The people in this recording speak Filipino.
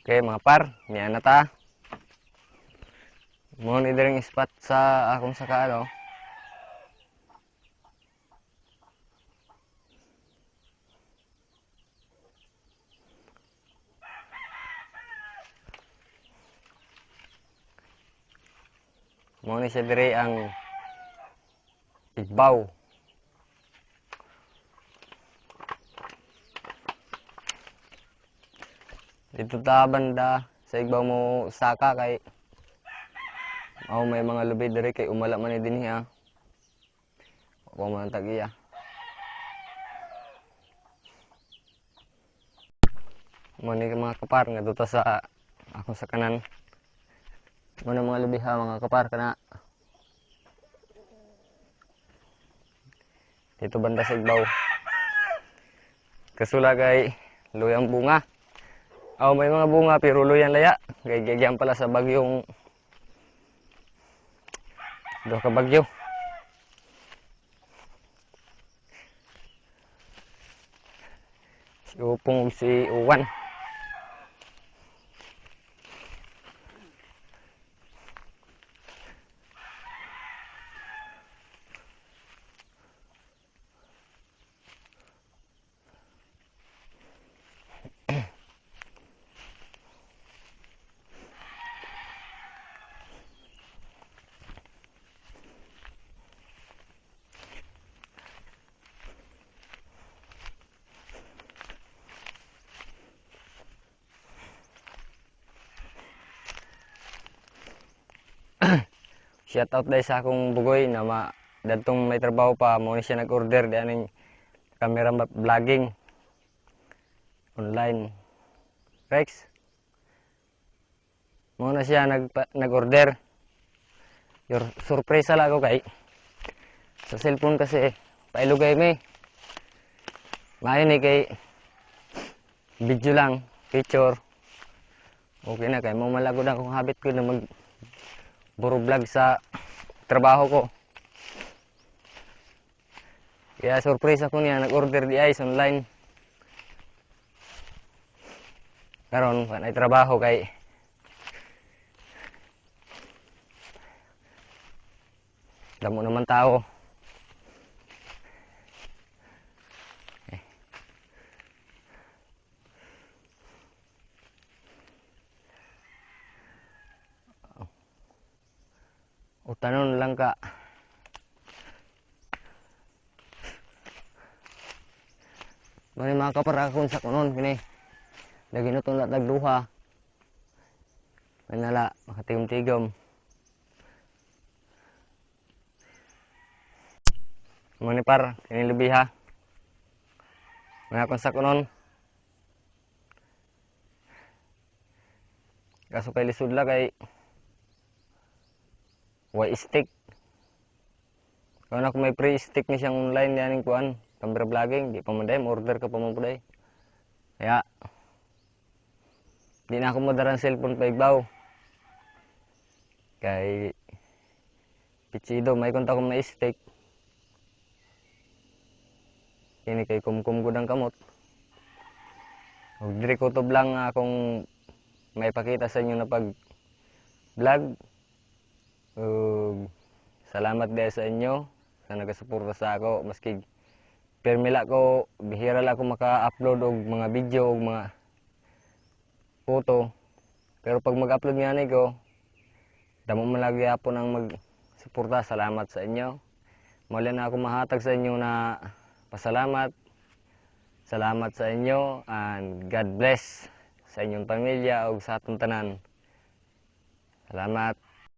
Okay mga par, niya na ta. Mo ni diring spot sa akong saka ano. Mo ni siya dire ang Igbaw. Dito ta banda sa Igbaw mo saka kay may mga lubi dire kay umala man ni dinhi ha. Ako man tagiya. Mo ni mga kapar nga duta sa akong sa kanan. Mo na mga lubi ha mga kapar kana. Dito banda sa Igbaw. Kasula kay luyang bunga. May mga bunga pero luyang laya. Kay gagyan pala sa bagyong do ka bagyo. Si Upong ug si Uwan. Shout out dahil sa akong bugoy na dadtong may trabaho pa mo ni siya nag-order di aning camera vlogging online. Rex. Mo na siya nag-order. Your surprise ala ko kay sa cellphone kasi pailugay mi. Mayo ni kay video lang, picture. Okay na kay mo malagod akong habit ko na mag buro vlog sa trabaho ko. Kaya surprise ako niya, nag-order di ay online. Karon panay trabaho kay damo naman tao. Tanon lang ka. Mani mga kapar akong sa kunon kini. Lagi na itong nagduha. Manala, makatigom-tigom. Mani par, kini lubi ha. Mani akong sa kunon. Kaso kay lisod la kay way stick. Kung ako may free stick ni siyang online yaning kuan, camera vlogging, di pa man dahil, order ka pa man po dahil. Kaya, di na ako madaran cellphone pa Igbaw. Kay, pichido, may konta kong na-stick. Kini kay kumkum ko ng kamot. Huwag diri ko to lang akong may pakita sa inyo na pag-vlog. Salamat dahil sa inyo sa nagasuporta sa ako. Maski permila ko, bihira lang ako maka-upload og mga video og mga photo. Pero pag mag-upload nga ko, damo man lagi po nang mag-suporta. Salamat sa inyo. Muli na ako mahatag sa inyo na pasalamat. Salamat sa inyo and God bless sa inyong pamilya o sa atong tanan. Salamat.